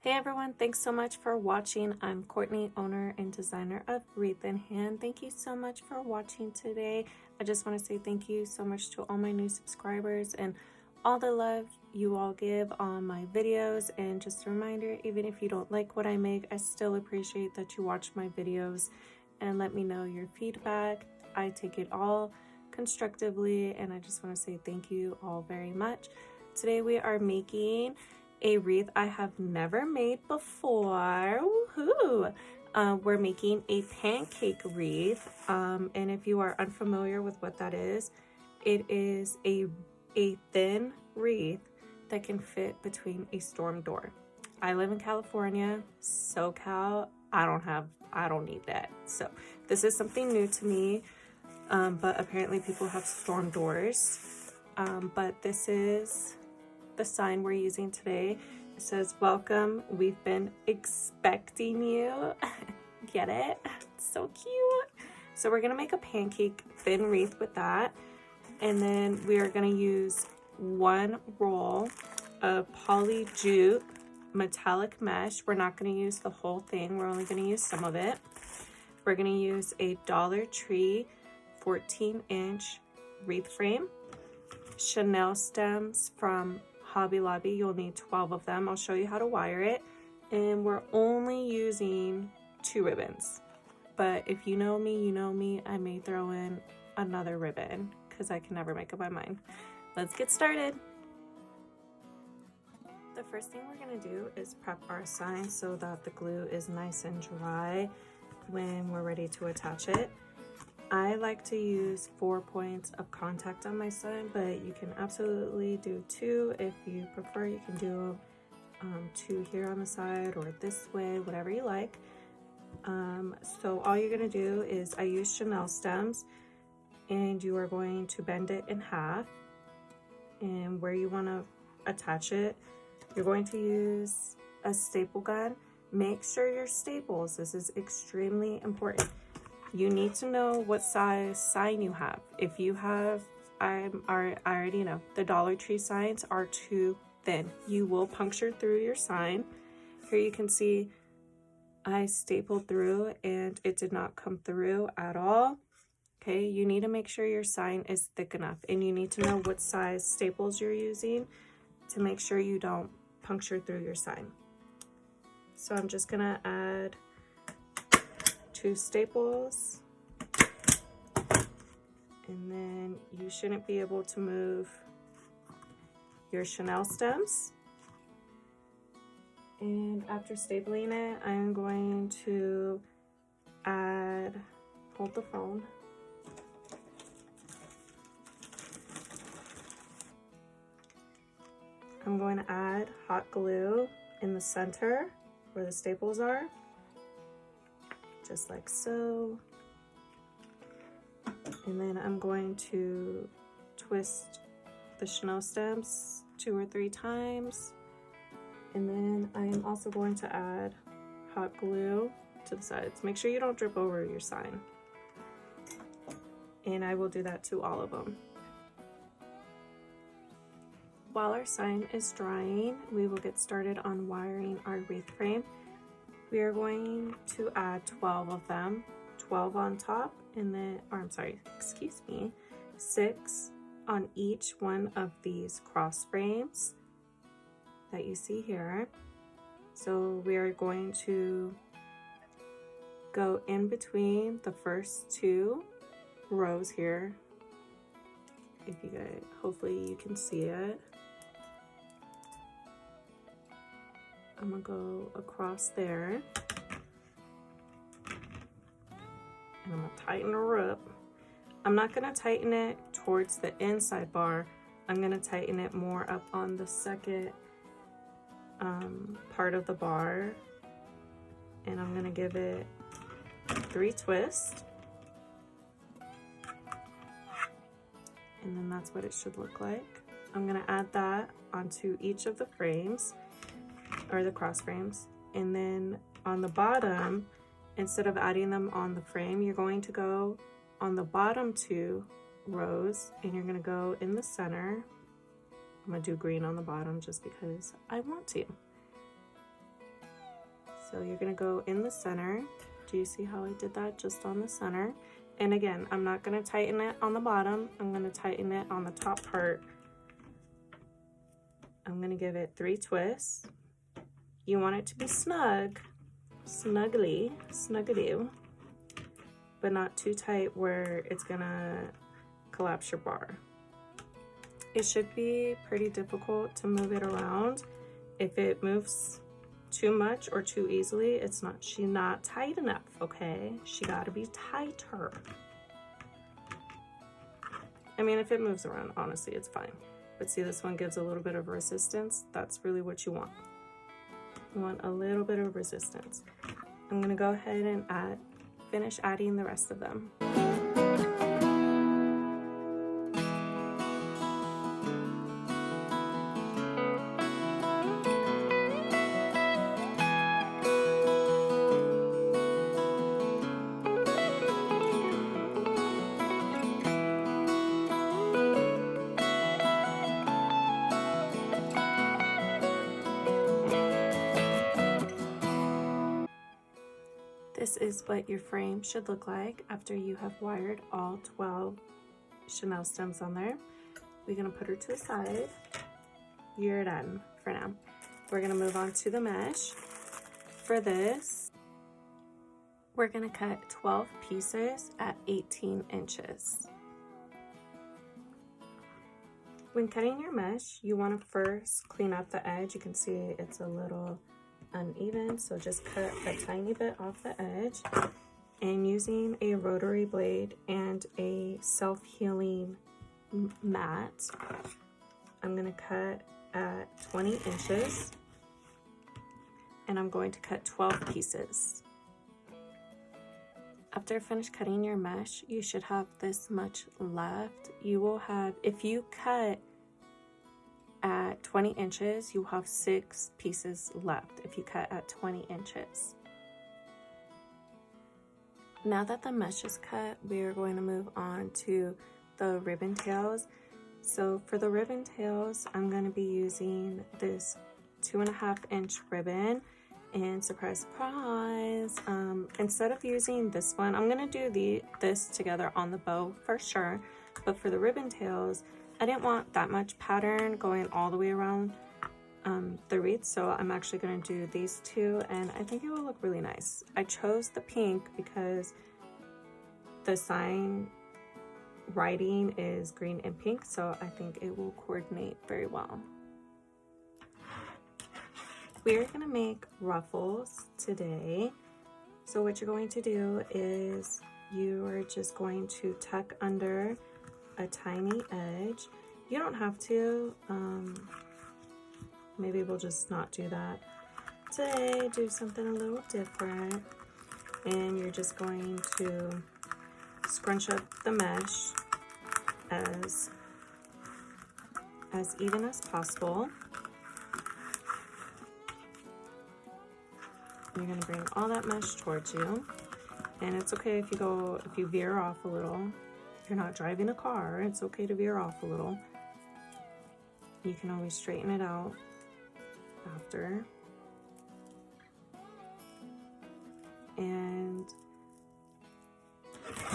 Hey everyone, thanks so much for watching. I'm Courtney, owner and designer of Wreath in Hand. Thank you so much for watching today. I just want to say thank you so much to all my new subscribers and all the love you all give on my videos. And just a reminder, even if you don't like what I make, I still appreciate that you watch my videos and let me know your feedback. I take it all constructively, and I just want to say thank you all very much. Today we are making a wreath I have never made before. Woohoo! We're making a pancake wreath, and if you are unfamiliar with what that is, it is a thin wreath that can fit between a storm door. I live in California, SoCal. I don't need that. So this is something new to me, but apparently people have storm doors. But this is the sign we're using today. It says, "Welcome, we've been expecting you." Get it? It's so cute. So we're gonna make a pancake thin wreath with that, and then we are gonna use 1 roll of poly jute metallic mesh. We're not gonna use the whole thing, we're only gonna use some of it. We're gonna use a Dollar Tree 14-inch wreath frame, Chanel stems from Hobby Lobby. You'll need 12 of them. I'll show you how to wire it. And we're only using 2 ribbons. But if you know me, you know me. I may throw in another ribbon because I can never make up my mind. Let's get started. The first thing we're going to do is prep our sign so that the glue is nice and dry when we're ready to attach it. I like to use 4 points of contact on my sign, but you can absolutely do 2 if you prefer. You can do 2 here on the side or this way, whatever you like. So all you're gonna do is, I use Chanel stems, and you are going to bend it in half, and where you want to attach it, you're going to use a staple gun. Make sure your staples, this is extremely important. You need to know what size sign you have. If you have, I already know, the Dollar Tree signs are too thin. You will puncture through your sign. Here you can see I stapled through and it did not come through at all. Okay, you need to make sure your sign is thick enough, and you need to know what size staples you're using to make sure you don't puncture through your sign. So I'm just gonna add 2 staples, and then you shouldn't be able to move your Chanel stems. And after stapling it, I'm going to add, hold the phone, I'm going to add hot glue in the center where the staples are, just like so. And then I'm going to twist the Chanel stems 2 or 3 times. And then I am also going to add hot glue to the sides. Make sure you don't drip over your sign. And I will do that to all of them. While our sign is drying, we will get started on wiring our wreath frame. We are going to add 12 of them, 12 on top, and then, or I'm sorry, excuse me, 6 on each one of these cross frames that you see here. So we are going to go in between the first 2 rows here. If you guys, hopefully you can see it. I'm gonna go across there, and I'm gonna tighten her up. I'm not gonna tighten it towards the inside bar. I'm gonna tighten it more up on the second part of the bar, and I'm gonna give it 3 twists, and then that's what it should look like. I'm gonna add that onto each of the frames, or the cross frames, and then on the bottom, instead of adding them on the frame, you're going to go on the bottom 2 rows, and you're gonna go in the center. I'm gonna do green on the bottom just because I want to. So you're gonna go in the center. Do you see how I did that just on the center? And again, I'm not gonna tighten it on the bottom. I'm gonna tighten it on the top part. I'm gonna give it 3 twists. You want it to be snug, snuggadoo, but not too tight where it's gonna collapse your bar. It should be pretty difficult to move it around. If it moves too much or too easily, she's not tight enough, okay? She gotta be tighter. I mean, if it moves around, honestly, it's fine. But see, this one gives a little bit of resistance. That's really what you want. You want a little bit of resistance. I'm gonna go ahead and finish adding the rest of them. This is what your frame should look like after you have wired all 12 chenille stems on there. We're gonna put her to the side. You're done for now. We're gonna move on to the mesh. For this, we're gonna cut 12 pieces at 18 inches. When cutting your mesh, you wanna first clean up the edge. You can see it's a little uneven, so just cut a tiny bit off the edge, and using a rotary blade and a self-healing mat, I'm going to cut at 20 inches and I'm going to cut 12 pieces. After finish cutting your mesh, you should have this much left. You will have, if you cut at 20 inches, you have 6 pieces left if you cut at 20 inches. Now that the mesh is cut, we are going to move on to the ribbon tails. So for the ribbon tails, I'm going to be using this 2.5 inch ribbon, and surprise, surprise, instead of using this one, I'm going to do this together on the bow for sure, but for the ribbon tails, I didn't want that much pattern going all the way around the wreath, so I'm actually going to do these two, and I think it will look really nice. I chose the pink because the sign writing is green and pink, so I think it will coordinate very well. We're going to make ruffles today. So what you're going to do is you are just going to tuck under a tiny edge. You don't have to, maybe we'll just not do that today. Do something a little different, and you're just going to scrunch up the mesh as even as possible. You're going to bring all that mesh towards you, and it's okay if you veer off a little. You're not driving a car, it's okay to veer off a little. You can always straighten it out after. And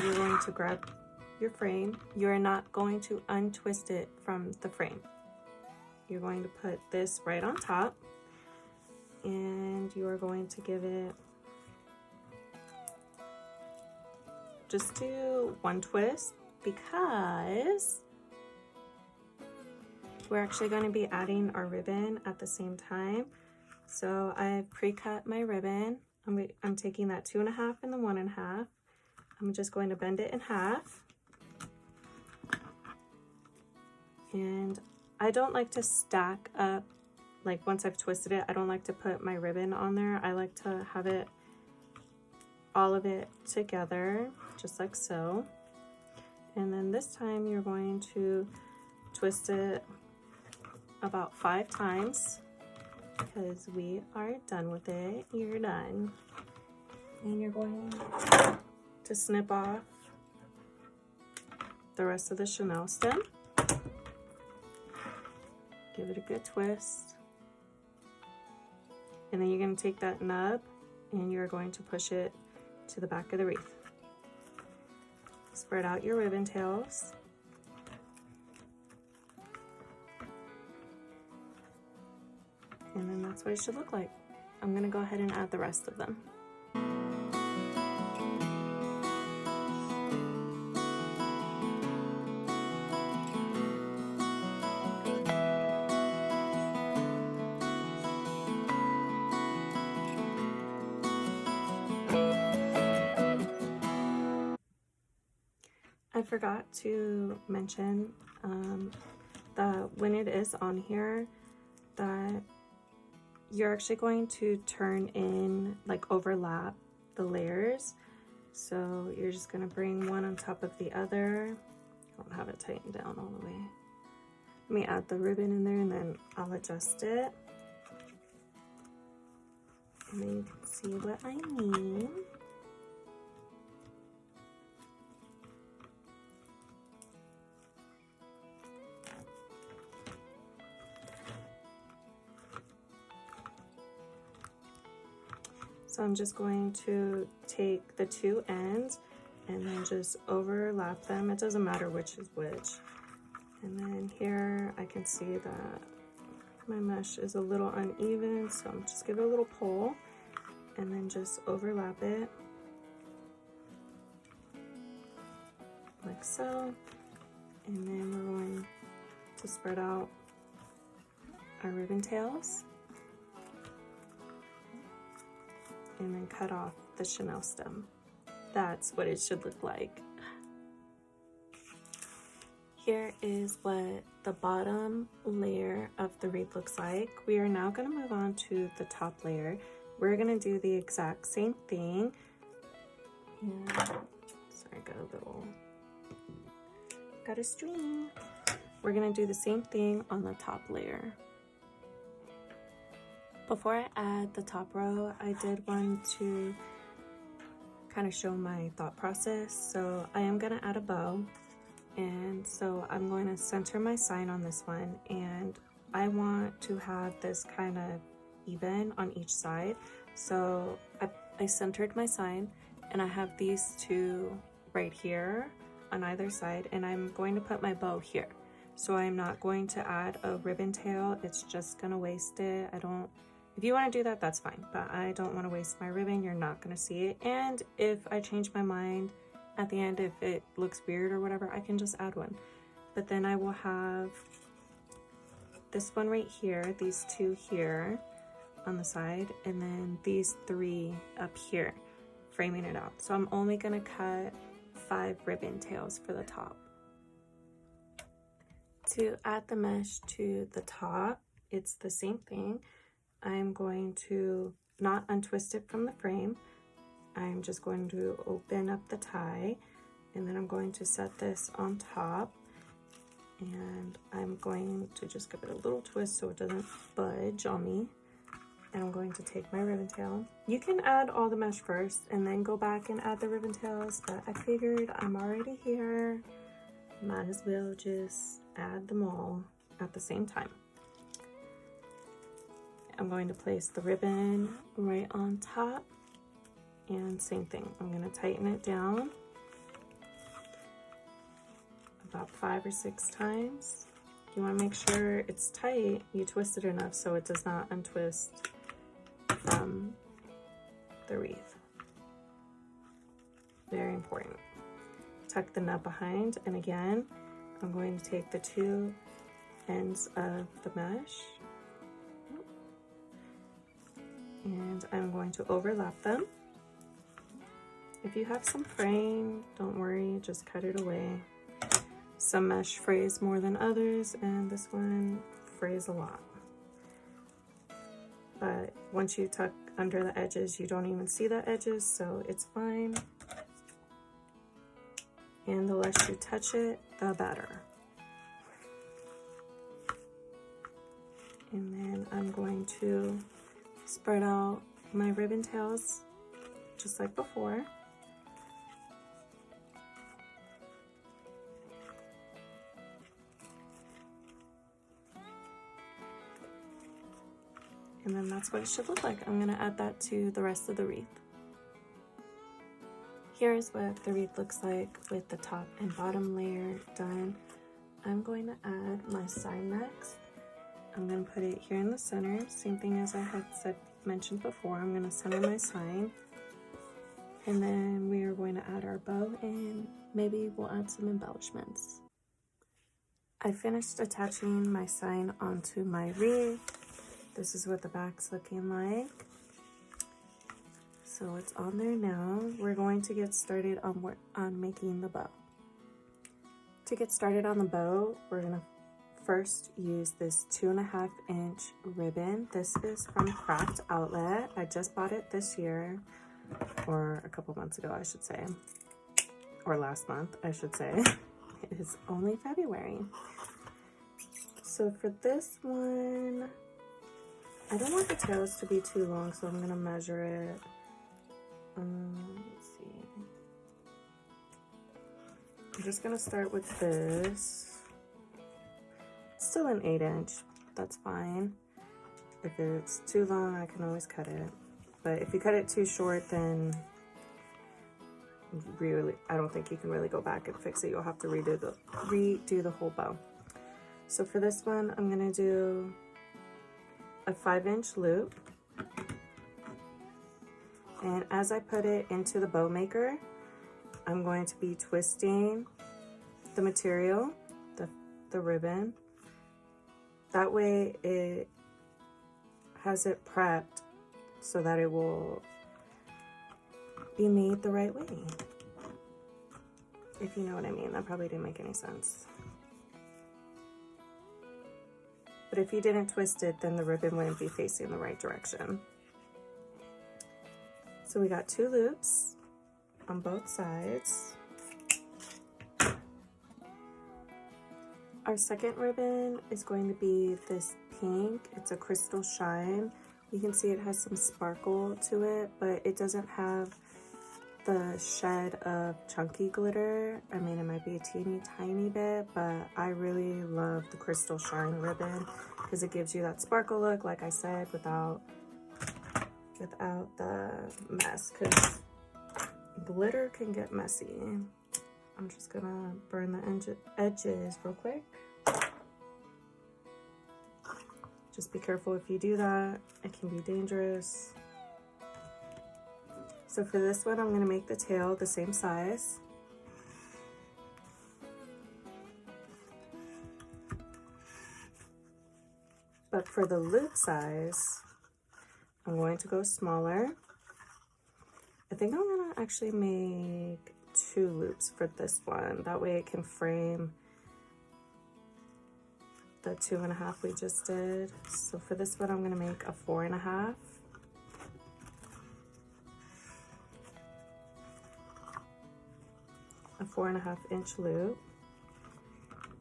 you're going to grab your frame. You're not going to untwist it from the frame. You're going to put this right on top, and you are going to give it, just do one twist, because we're actually going to be adding our ribbon at the same time. So I've pre-cut my ribbon. I'm taking that 2.5 and the 1.5. I'm just going to bend it in half. And I don't like to stack up, like once I've twisted it, I don't like to put my ribbon on there. I like to have it, all of it together, just like so. And then this time you're going to twist it about 5 times, because we are done with it. You're done. And you're going to snip off the rest of the chenille stem. Give it a good twist. And then you're going to take that nub and you're going to push it to the back of the wreath. Spread out your ribbon tails. And then that's what it should look like. I'm gonna go ahead and add the rest of them. I forgot to mention that when it is on here, that you're actually going to turn in, like, overlap the layers. So you're just going to bring one on top of the other. I don't have it tightened down all the way. Let me add the ribbon in there and then I'll adjust it. And then you can see what I mean. So I'm just going to take the two ends and then just overlap them. It doesn't matter which is which. And then here I can see that my mesh is a little uneven, so I'm just give it a little pull and then just overlap it like so. And then we're going to spread out our ribbon tails. And then cut off the chenille stem. That's what it should look like. Here is what the bottom layer of the wreath looks like. We are now going to move on to the top layer. We're going to do the exact same thing. And sorry, got a string. We're going to do the same thing on the top layer. Before I add the top row, I did want to kind of show my thought process. So I am going to add a bow, and so I'm going to center my sign on this one, and I want to have this kind of even on each side. So I centered my sign, and I have these two right here on either side, and I'm going to put my bow here. So I'm not going to add a ribbon tail. It's just going to waste it. If you want to do that, that's fine, but I don't want to waste my ribbon. You're not going to see it. And if I change my mind at the end, if it looks weird or whatever, I can just add one. But then I will have this one right here, these two here on the side, and then these three up here, framing it out. So I'm only going to cut 5 ribbon tails for the top. To add the mesh to the top, it's the same thing. I'm going to not untwist it from the frame. I'm just going to open up the tie, and then I'm going to set this on top, and I'm going to just give it a little twist so it doesn't budge on me. And I'm going to take my ribbon tail. You can add all the mesh first and then go back and add the ribbon tails, but I figured I'm already here, might as well just add them all at the same time. I'm going to place the ribbon right on top, and same thing, I'm going to tighten it down about 5 or 6 times. You want to make sure it's tight, you twist it enough so it does not untwist from the wreath. Very important. Tuck the nut behind, and again, I'm going to take the 2 ends of the mesh, and I'm going to overlap them. If you have some fraying, don't worry, just cut it away. Some mesh frays more than others, and this one frays a lot. But once you tuck under the edges, you don't even see the edges, so it's fine. And the less you touch it, the better. And then I'm going to spread out my ribbon tails just like before. And then that's what it should look like. I'm gonna add that to the rest of the wreath. Here's what the wreath looks like with the top and bottom layer done. I'm going to add my sign next. I'm going to put it here in the center. Same thing as I had mentioned before. I'm going to center my sign. And then we are going to add our bow and maybe we'll add some embellishments. I finished attaching my sign onto my wreath. This is what the back's looking like. So it's on there now. We're going to get started on making the bow. To get started on the bow, we're gonna first use this 2.5 inch ribbon. This is from Craft Outlet. I just bought it this year, or a couple months ago, I should say, or last month, I should say. It is only February. So for this one, I don't want the tails to be too long, so I'm gonna measure it. Let's see. I'm just gonna start with this. It's still an 8 inch, that's fine. If it's too long, I can always cut it. But if you cut it too short, then really, I don't think you can really go back and fix it. You'll have to redo the whole bow. So for this one, I'm gonna do a 5 inch loop. And as I put it into the bow maker, I'm going to be twisting the material, the ribbon. That way it has it prepped so that it will be made the right way. If you know what I mean. That probably didn't make any sense. But if you didn't twist it, then the ribbon wouldn't be facing the right direction. So we got 2 loops on both sides. Our second ribbon is going to be this pink. It's a crystal shine. You can see it has some sparkle to it, but it doesn't have the shed of chunky glitter. I mean, it might be a teeny tiny bit, but I really love the crystal shine ribbon because it gives you that sparkle look, like I said, without the mess, because glitter can get messy. I'm just gonna burn the edges real quick. Just be careful if you do that. It can be dangerous. So for this one, I'm gonna make the tail the same size. But for the loop size, I'm going to go smaller. I think I'm gonna actually make 2 loops for this one. That way it can frame the 2.5 we just did. So for this one, I'm gonna make a 4.5. A 4.5 inch loop.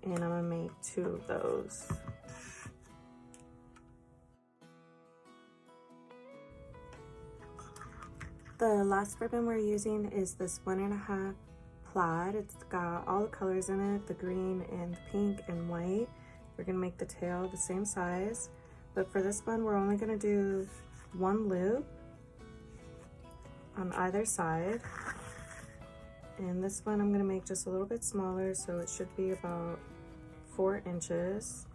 And I'm gonna make 2 of those. The last ribbon we're using is this 1.5 plaid. It's got all the colors in it, the green and pink and white. We're gonna make the tail the same size, but for this one, we're only gonna do 1 loop on either side. And this one I'm gonna make just a little bit smaller, so it should be about 4 inches.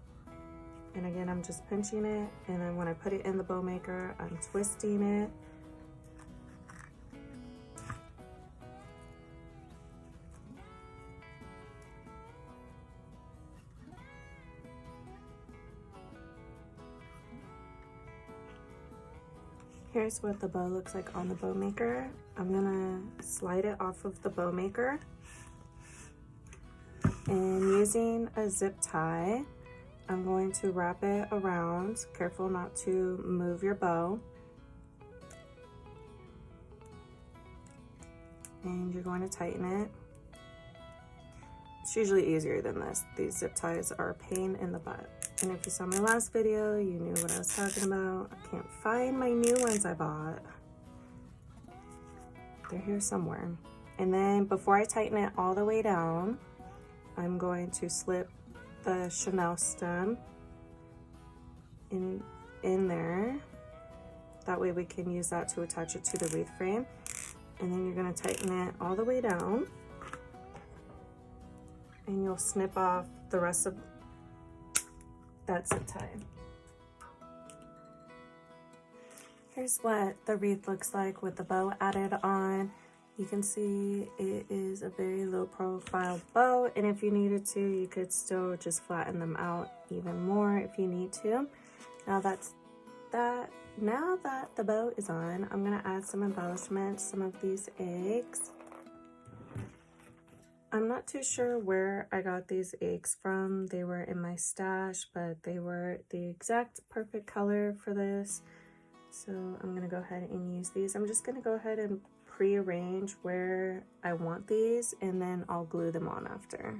And again, I'm just pinching it, and then when I put it in the bow maker, I'm twisting it. Here's what the bow looks like on the bow maker. I'm gonna slide it off of the bow maker. And using a zip tie, I'm going to wrap it around. Careful not to move your bow. And you're going to tighten it. It's usually easier than this. These zip ties are a pain in the butt. And if you saw my last video, you knew what I was talking about. I can't find my new ones I bought. They're here somewhere. And then before I tighten it all the way down, I'm going to slip the Chanel stem in there. That way we can use that to attach it to the wreath frame. And then you're going to tighten it all the way down. And you'll snip off the rest of that zip tie. Here's what the wreath looks like with the bow added on. You can see it is a very low profile bow, and if you needed to, you could still just flatten them out even more if you need to. Now that's that. Now that the bow is on, I'm gonna add some embellishments, some of these eggs. I'm not too sure where I got these eggs from. They were in my stash, but they were the exact perfect color for this. So I'm gonna go ahead and use these. I'm just gonna go ahead and pre-arrange where I want these, and then I'll glue them on after.